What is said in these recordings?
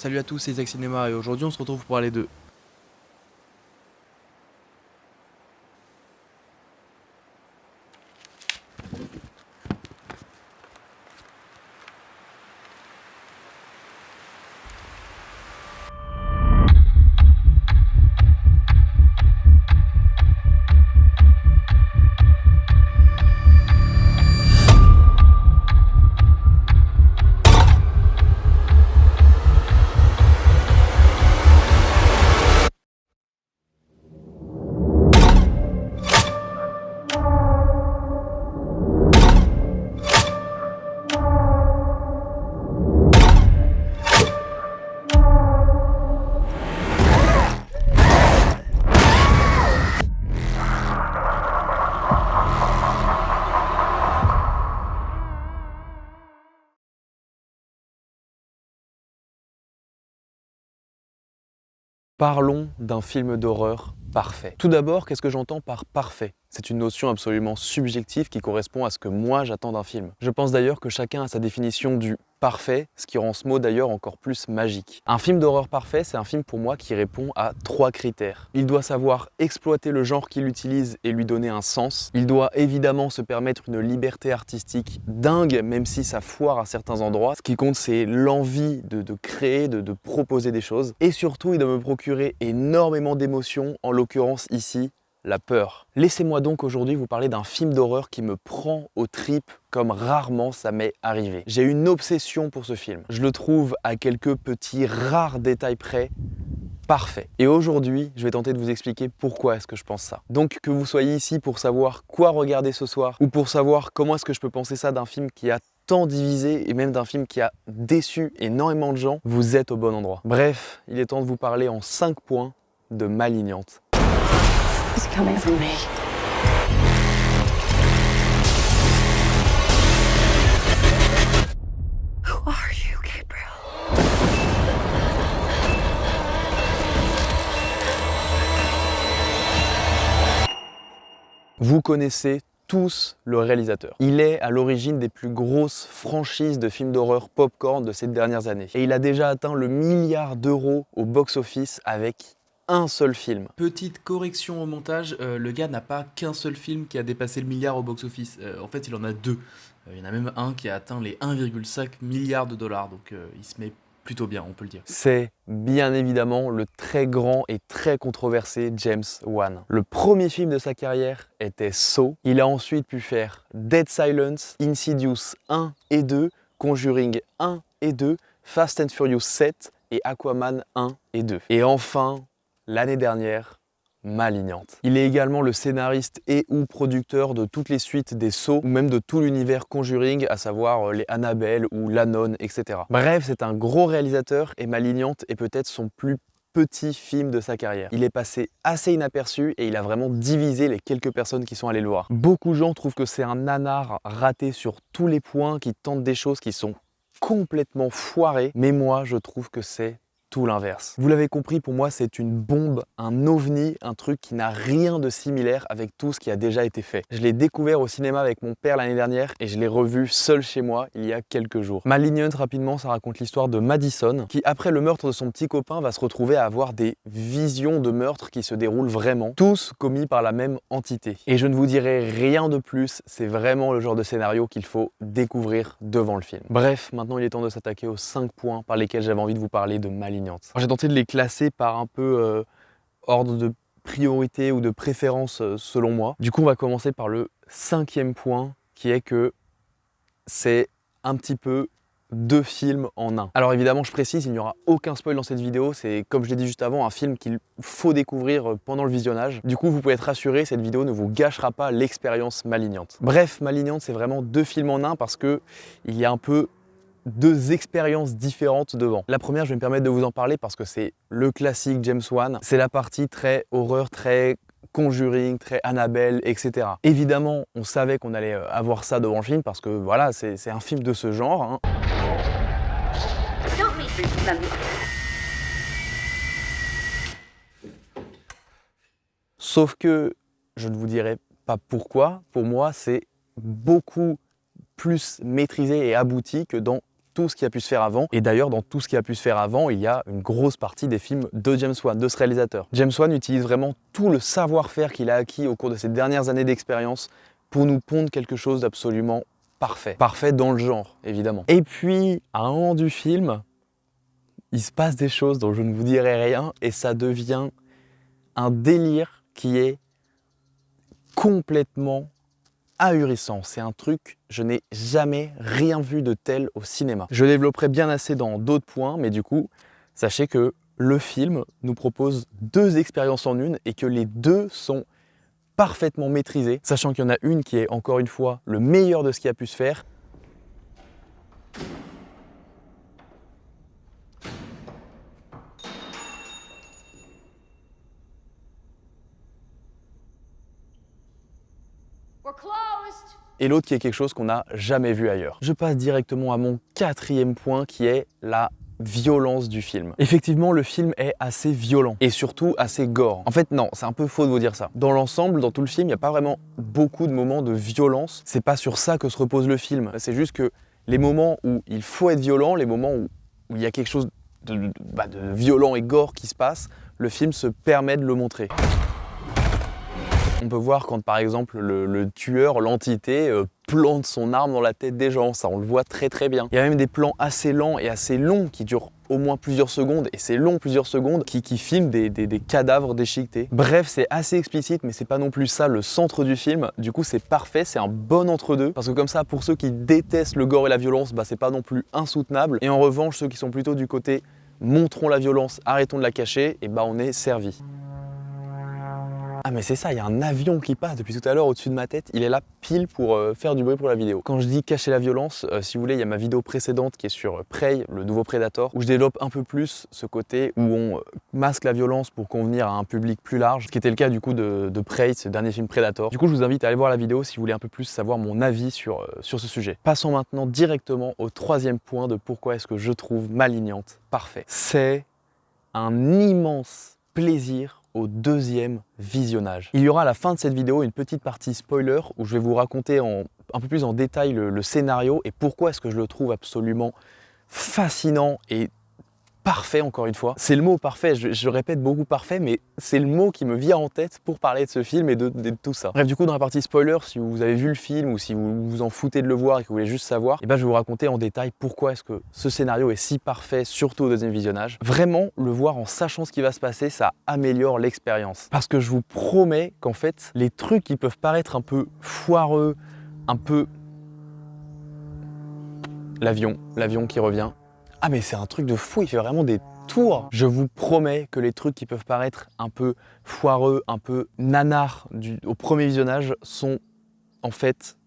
Salut à tous, c'est Isaac Cinéma et aujourd'hui on se retrouve pour parler de... Parlons d'un film d'horreur parfait. Tout d'abord, qu'est-ce que j'entends par parfait? C'est une notion absolument subjective qui correspond à ce que moi j'attends d'un film. Je pense d'ailleurs que chacun a sa définition du parfait, ce qui rend ce mot d'ailleurs encore plus magique. Un film d'horreur parfait, c'est un film pour moi qui répond à 3 critères. Il doit savoir exploiter le genre qu'il utilise et lui donner un sens. Il doit évidemment se permettre une liberté artistique dingue, même si ça foire à certains endroits. Ce qui compte, c'est l'envie de créer, de proposer des choses. Et surtout, il doit me procurer énormément d'émotions, en l'occurrence ici, la peur. Laissez-moi donc aujourd'hui vous parler d'un film d'horreur qui me prend aux tripes comme rarement ça m'est arrivé. J'ai une obsession pour ce film. Je le trouve à quelques petits rares détails près parfait. Et aujourd'hui, je vais tenter de vous expliquer pourquoi est-ce que je pense ça. Donc que vous soyez ici pour savoir quoi regarder ce soir ou pour savoir comment est-ce que je peux penser ça d'un film qui a tant divisé et même d'un film qui a déçu énormément de gens, vous êtes au bon endroit. Bref, il est temps de vous parler en 5 points de Malignante. It's coming from me. Who are you, Gabriel? Vous connaissez tous le réalisateur. Il est à l'origine des plus grosses franchises de films d'horreur popcorn de ces dernières années. Et il a déjà atteint le milliard d'euros au box-office avec un seul film. Petite correction au montage, le gars n'a pas qu'un seul film qui a dépassé le milliard au box-office. En fait, il en a 2. Il y en a même un qui a atteint les 1,5 milliards de dollars, donc il se met plutôt bien, on peut le dire. C'est bien évidemment le très grand et très controversé James Wan. Le premier film de sa carrière était Saw. Il a ensuite pu faire Dead Silence, Insidious 1 et 2, Conjuring 1 et 2, Fast and Furious 7 et Aquaman 1 et 2. Et enfin, l'année dernière, Malignante. Il est également le scénariste et ou producteur de toutes les suites des Saw ou même de tout l'univers Conjuring, à savoir les Annabelle ou l'Anon, etc. Bref, c'est un gros réalisateur et Malignante est peut-être son plus petit film de sa carrière. Il est passé assez inaperçu et il a vraiment divisé les quelques personnes qui sont allées le voir. Beaucoup de gens trouvent que c'est un nanar raté sur tous les points, qui tente des choses qui sont complètement foirées, mais moi je trouve que c'est tout l'inverse. Vous l'avez compris, pour moi c'est une bombe, un ovni, un truc qui n'a rien de similaire avec tout ce qui a déjà été fait. Je l'ai découvert au cinéma avec mon père l'année dernière et je l'ai revu seul chez moi il y a quelques jours. Malignante, rapidement, ça raconte l'histoire de Madison qui, après le meurtre de son petit copain, va se retrouver à avoir des visions de meurtre qui se déroulent vraiment, tous commis par la même entité. Et je ne vous dirai rien de plus, c'est vraiment le genre de scénario qu'il faut découvrir devant le film. Bref, maintenant il est temps de s'attaquer aux 5 points par lesquels j'avais envie de vous parler de Malignante. J'ai tenté de les classer par un peu ordre de priorité ou de préférence selon moi. Du coup, on va commencer par le 5e point qui est que c'est un petit peu 2 films en un. Alors évidemment, je précise, il n'y aura aucun spoil dans cette vidéo. C'est, comme je l'ai dit juste avant, un film qu'il faut découvrir pendant le visionnage. Du coup, vous pouvez être rassuré, cette vidéo ne vous gâchera pas l'expérience Malignante. Bref, Malignante, c'est vraiment 2 films en un parce que il y a un peu 2 expériences différentes devant. La première, je vais me permettre de vous en parler parce que c'est le classique James Wan. C'est la partie très horreur, très Conjuring, très Annabelle, etc. Évidemment, on savait qu'on allait avoir ça devant le film parce que voilà, c'est un film de ce genre, hein. Sauf que je ne vous dirai pas pourquoi. Pour moi, c'est beaucoup plus maîtrisé et abouti que dans tout ce qui a pu se faire avant. Et d'ailleurs, dans tout ce qui a pu se faire avant, il y a une grosse partie des films de James Wan, de ce réalisateur. James Wan utilise vraiment tout le savoir-faire qu'il a acquis au cours de ces dernières années d'expérience pour nous pondre quelque chose d'absolument parfait. Parfait dans le genre, évidemment. Et puis, à un moment du film, il se passe des choses dont je ne vous dirai rien et ça devient un délire qui est complètement ahurissant. C'est un truc, je n'ai jamais rien vu de tel au cinéma. Je développerai bien assez dans d'autres points, mais du coup, sachez que le film nous propose 2 expériences en une et que les 2 sont parfaitement maîtrisées, sachant qu'il y en a une qui est encore une fois le meilleur de ce qui a pu se faire. Et l'autre qui est quelque chose qu'on n'a jamais vu ailleurs. Je passe directement à mon 4e point qui est la violence du film. Effectivement, le film est assez violent et surtout assez gore. En fait, non, c'est un peu faux de vous dire ça. Dans l'ensemble, dans tout le film, il n'y a pas vraiment beaucoup de moments de violence. C'est pas sur ça que se repose le film. C'est juste que les moments où il faut être violent, les moments où il y a quelque chose de violent et gore qui se passe, le film se permet de le montrer. On peut voir quand par exemple le tueur, l'entité, plante son arme dans la tête des gens, ça on le voit très très bien. Il y a même des plans assez lents et assez longs qui durent au moins plusieurs secondes, et c'est long plusieurs secondes, qui filment des cadavres déchiquetés. Bref, c'est assez explicite, mais c'est pas non plus ça le centre du film. Du coup, c'est parfait, c'est un bon entre-deux, parce que comme ça, pour ceux qui détestent le gore et la violence, c'est pas non plus insoutenable. Et en revanche, ceux qui sont plutôt du côté montrons la violence, arrêtons de la cacher, et on est servi. Ah mais c'est ça, il y a un avion qui passe depuis tout à l'heure au-dessus de ma tête, il est là pile pour faire du bruit pour la vidéo. Quand je dis cacher la violence, si vous voulez, il y a ma vidéo précédente qui est sur Prey, le nouveau Predator, où je développe un peu plus ce côté où on masque la violence pour convenir à un public plus large, ce qui était le cas du coup de Prey, ce dernier film Predator. Du coup, je vous invite à aller voir la vidéo si vous voulez un peu plus savoir mon avis sur ce sujet. Passons maintenant directement au 3e point de pourquoi est-ce que je trouve Malignante parfait. C'est un immense plaisir au 2e visionnage. Il y aura à la fin de cette vidéo une petite partie spoiler où je vais vous raconter un peu plus en détail le scénario et pourquoi est-ce que je le trouve absolument fascinant et parfait encore une fois. C'est le mot parfait, je répète beaucoup parfait, mais c'est le mot qui me vient en tête pour parler de ce film et de tout ça. Bref, du coup, dans la partie spoiler, si vous avez vu le film ou si vous vous en foutez de le voir et que vous voulez juste savoir, je vais vous raconter en détail pourquoi est-ce que ce scénario est si parfait, surtout au 2e visionnage. Vraiment, le voir en sachant ce qui va se passer, ça améliore l'expérience. Parce que je vous promets qu'en fait, les trucs qui peuvent paraître un peu foireux, un peu... L'avion qui revient. Ah mais c'est un truc de fou, il fait vraiment des tours. Je vous promets que les trucs qui peuvent paraître un peu foireux, un peu nanars au premier visionnage sont en fait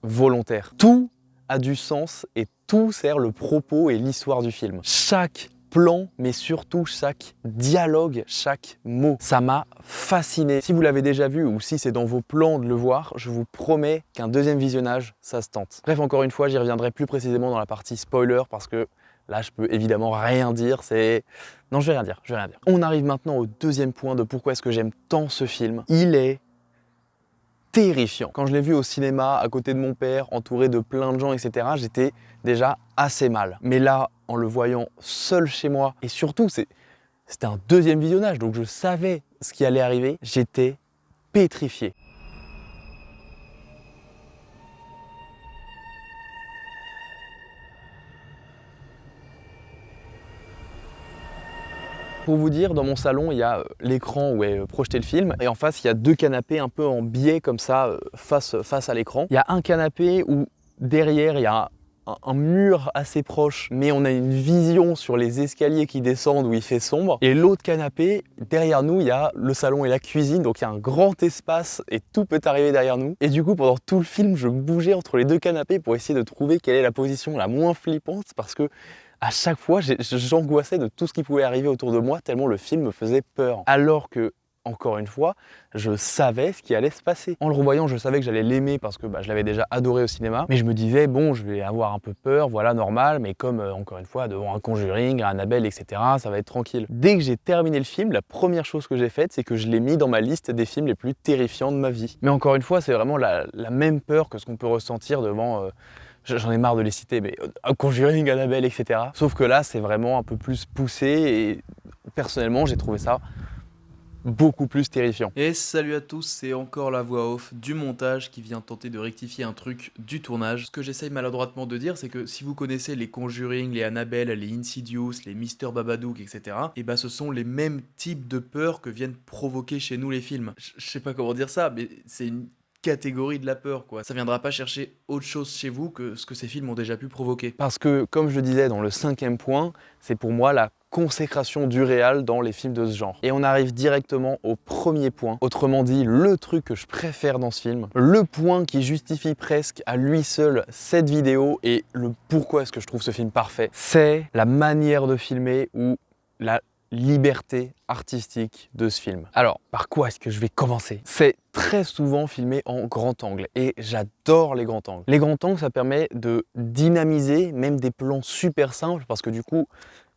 volontaires. Tout a du sens et tout sert le propos et l'histoire du film. Chaque plan, mais surtout chaque dialogue, chaque mot. Ça m'a fasciné. Si vous l'avez déjà vu ou si c'est dans vos plans de le voir, je vous promets qu'un 2e visionnage, ça se tente. Bref, encore une fois, j'y reviendrai plus précisément dans la partie spoiler parce que là, je peux évidemment rien dire, Non, je vais rien dire, On arrive maintenant au 2e point de pourquoi est-ce que j'aime tant ce film. Il est terrifiant. Quand je l'ai vu au cinéma, à côté de mon père, entouré de plein de gens, etc., j'étais déjà assez mal. Mais là, en le voyant seul chez moi, et surtout, c'était un 2e visionnage, donc je savais ce qui allait arriver, j'étais pétrifié. Pour vous dire, dans mon salon, il y a l'écran où est projeté le film et en face, il y a 2 canapés un peu en biais comme ça, face à l'écran. Il y a un canapé où derrière, il y a un mur assez proche, mais on a une vision sur les escaliers qui descendent où il fait sombre. Et l'autre canapé, derrière nous, il y a le salon et la cuisine, donc il y a un grand espace et tout peut arriver derrière nous. Et du coup, pendant tout le film, je bougeais entre les 2 canapés pour essayer de trouver quelle est la position la moins flippante parce que à chaque fois, j'angoissais de tout ce qui pouvait arriver autour de moi tellement le film me faisait peur. Alors que, encore une fois, je savais ce qui allait se passer. En le revoyant, je savais que j'allais l'aimer parce que je l'avais déjà adoré au cinéma. Mais je me disais, bon, je vais avoir un peu peur, voilà, normal. Mais comme, encore une fois, devant un Conjuring, un Annabelle, etc., ça va être tranquille. Dès que j'ai terminé le film, la première chose que j'ai faite, c'est que je l'ai mis dans ma liste des films les plus terrifiants de ma vie. Mais encore une fois, c'est vraiment la même peur que ce qu'on peut ressentir devant... J'en ai marre de les citer, mais Conjuring, Annabelle, etc. Sauf que là, c'est vraiment un peu plus poussé et personnellement, j'ai trouvé ça beaucoup plus terrifiant. Et salut à tous, c'est encore la voix off du montage qui vient tenter de rectifier un truc du tournage. Ce que j'essaye maladroitement de dire, c'est que si vous connaissez les Conjuring, les Annabelle, les Insidious, les Mr Babadook, etc., et bah ce sont les mêmes types de peurs que viennent provoquer chez nous les films. Je sais pas comment dire ça, mais c'est une catégorie de la peur, quoi. Ça viendra pas chercher autre chose chez vous que ce que ces films ont déjà pu provoquer. Parce que, comme je disais dans le 5e point, c'est pour moi la consécration du réal dans les films de ce genre. Et on arrive directement au premier point, autrement dit le truc que je préfère dans ce film, le point qui justifie presque à lui seul cette vidéo et le pourquoi est-ce que je trouve ce film parfait, c'est la manière de filmer ou la liberté artistique de ce film. Alors, par quoi est-ce que je vais commencer? C'est très souvent filmé en grand angle et j'adore les grands angles. Les grands angles, ça permet de dynamiser même des plans super simples parce que du coup,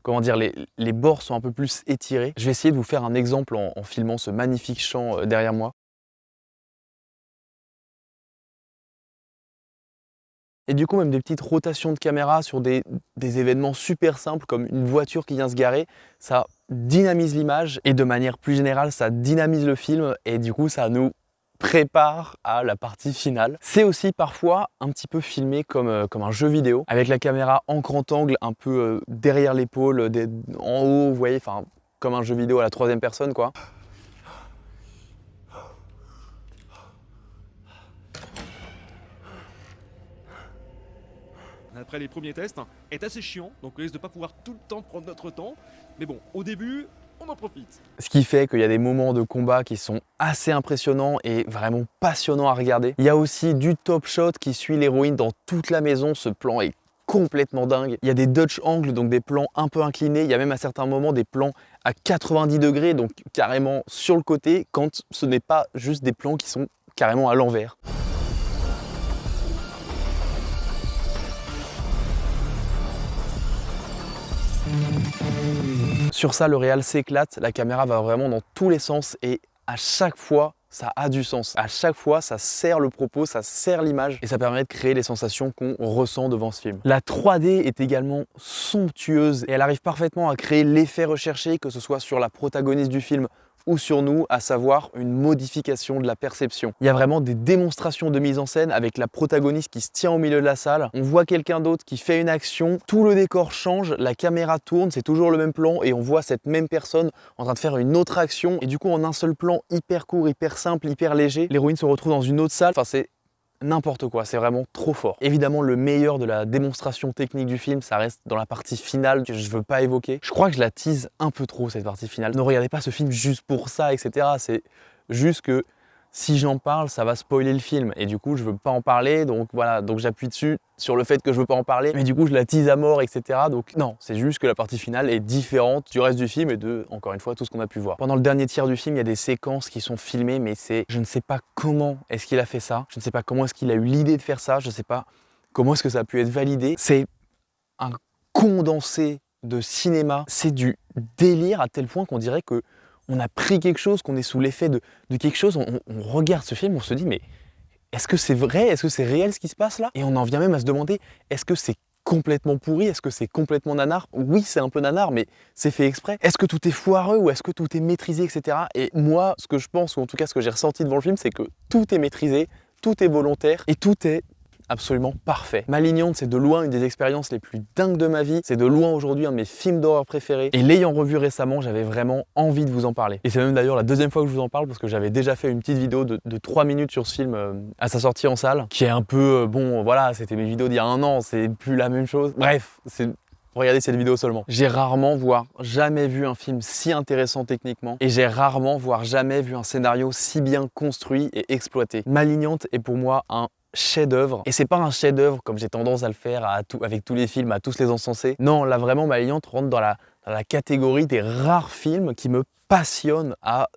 comment dire, les bords sont un peu plus étirés. Je vais essayer de vous faire un exemple en filmant ce magnifique champ derrière moi. Et du coup, même des petites rotations de caméra sur des événements super simples comme une voiture qui vient se garer, ça dynamise l'image et de manière plus générale, ça dynamise le film et du coup, ça nous prépare à la partie finale. C'est aussi parfois un petit peu filmé comme un jeu vidéo, avec la caméra en grand angle, un peu derrière l'épaule, en haut, vous voyez, enfin, comme un jeu vidéo à la 3e personne, quoi. Après les premiers tests, est assez chiant, donc on risque de pas pouvoir tout le temps prendre notre temps. Mais bon, au début, on en profite. Ce qui fait qu'il y a des moments de combat qui sont assez impressionnants et vraiment passionnants à regarder. Il y a aussi du top shot qui suit l'héroïne dans toute la maison. Ce plan est complètement dingue. Il y a des Dutch angles, donc des plans un peu inclinés. Il y a même à certains moments des plans à 90 degrés, donc carrément sur le côté, quand ce n'est pas juste des plans qui sont carrément à l'envers. Sur ça, le réal s'éclate, la caméra va vraiment dans tous les sens et à chaque fois, ça a du sens. À chaque fois, ça sert le propos, ça sert l'image et ça permet de créer les sensations qu'on ressent devant ce film. La 3D est également somptueuse et elle arrive parfaitement à créer l'effet recherché, que ce soit sur la protagoniste du film ou sur nous, à savoir une modification de la perception. Il y a vraiment des démonstrations de mise en scène avec la protagoniste qui se tient au milieu de la salle, on voit quelqu'un d'autre qui fait une action, tout le décor change, la caméra tourne, c'est toujours le même plan et on voit cette même personne en train de faire une autre action et du coup en un seul plan hyper court, hyper simple, hyper léger, l'héroïne se retrouve dans une autre salle, enfin c'est n'importe quoi, c'est vraiment trop fort. Évidemment, le meilleur de la démonstration technique du film, ça reste dans la partie finale que je veux pas évoquer. Je crois que je la tease un peu trop, cette partie finale. Ne regardez pas ce film juste pour ça, etc. C'est juste que si j'en parle, ça va spoiler le film. Et du coup, je veux pas en parler, donc voilà. Donc j'appuie dessus sur le fait que je veux pas en parler. Mais du coup, je la tease à mort, etc. Donc non, c'est juste que la partie finale est différente du reste du film et de, encore une fois, tout ce qu'on a pu voir. Pendant le dernier tiers du film, il y a des séquences qui sont filmées, mais c'est... Je ne sais pas comment est-ce qu'il a fait ça. Je ne sais pas comment est-ce qu'il a eu l'idée de faire ça. Je ne sais pas comment est-ce que ça a pu être validé. C'est un condensé de cinéma. C'est du délire à tel point qu'on dirait que on a pris quelque chose, qu'on est sous l'effet de quelque chose, on regarde ce film, on se dit mais est-ce que c'est vrai, est-ce que c'est réel ce qui se passe là? Et on en vient même à se demander, est-ce que c'est complètement pourri, est-ce que c'est complètement nanar? Oui, c'est un peu nanar, mais c'est fait exprès. Est-ce que tout est foireux ou est-ce que tout est maîtrisé, etc. Et moi, ce que je pense, ou en tout cas ce que j'ai ressenti devant le film, c'est que tout est maîtrisé, tout est volontaire et tout est absolument parfait. Malignante, c'est de loin une des expériences les plus dingues de ma vie. C'est de loin aujourd'hui un de mes films d'horreur préférés. Et l'ayant revu récemment, j'avais vraiment envie de vous en parler. Et c'est même d'ailleurs la deuxième fois que je vous en parle parce que j'avais déjà fait une petite vidéo de 3 minutes sur ce film à sa sortie en salle, qui est un peu, bon voilà, c'était mes vidéos d'il y a 1 an, c'est plus la même chose. Bref, regardez cette vidéo seulement. J'ai rarement, voire jamais vu un film si intéressant techniquement et j'ai rarement, voire jamais vu un scénario si bien construit et exploité. Malignante est pour moi un chef-d'œuvre. Et c'est pas un chef-d'œuvre comme j'ai tendance à le faire avec tous les films, à tous les encenser. Non, là vraiment, Malignante rentre dans la catégorie des rares films qui me passionnent à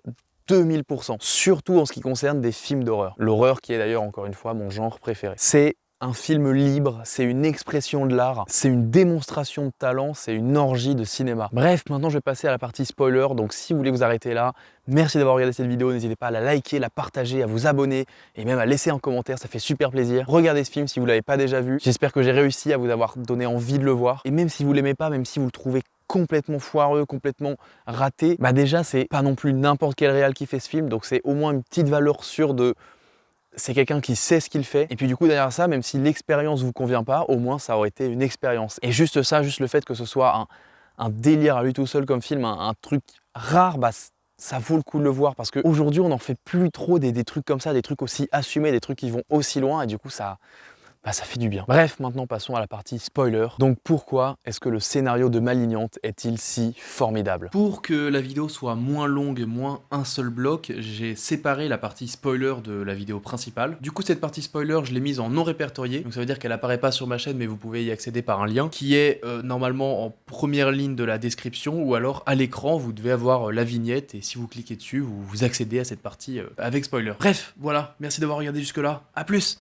2000%. Surtout en ce qui concerne des films d'horreur. L'horreur qui est d'ailleurs, encore une fois, mon genre préféré. C'est un film libre, c'est une expression de l'art, c'est une démonstration de talent, c'est une orgie de cinéma. Bref, maintenant je vais passer à la partie spoiler, donc si vous voulez vous arrêter là, merci d'avoir regardé cette vidéo, n'hésitez pas à la liker, la partager, à vous abonner et même à laisser un commentaire, ça fait super plaisir. Regardez ce film si vous ne l'avez pas déjà vu, j'espère que j'ai réussi à vous avoir donné envie de le voir. Et même si vous l'aimez pas, même si vous le trouvez complètement foireux, complètement raté, bah déjà c'est pas non plus n'importe quel réal qui fait ce film, donc c'est au moins une petite valeur sûre de... C'est quelqu'un qui sait ce qu'il fait. Et puis du coup derrière ça, même si l'expérience vous convient pas, au moins ça aurait été une expérience. Et juste ça, juste le fait que ce soit un délire à lui tout seul comme film, un truc rare, bah ça vaut le coup de le voir parce qu'aujourd'hui on n'en fait plus trop des trucs comme ça, des trucs aussi assumés, des trucs qui vont aussi loin et du coup ça fait du bien. Bref, maintenant passons à la partie spoiler. Donc pourquoi est-ce que le scénario de Malignante est-il si formidable? Pour que la vidéo soit moins longue, moins un seul bloc, j'ai séparé la partie spoiler de la vidéo principale. Du coup, cette partie spoiler, je l'ai mise en non répertorié, donc ça veut dire qu'elle apparaît pas sur ma chaîne, mais vous pouvez y accéder par un lien, qui est normalement en première ligne de la description, ou alors à l'écran, vous devez avoir la vignette, et si vous cliquez dessus, vous accédez à cette partie avec spoiler. Bref, voilà, merci d'avoir regardé jusque là, à plus!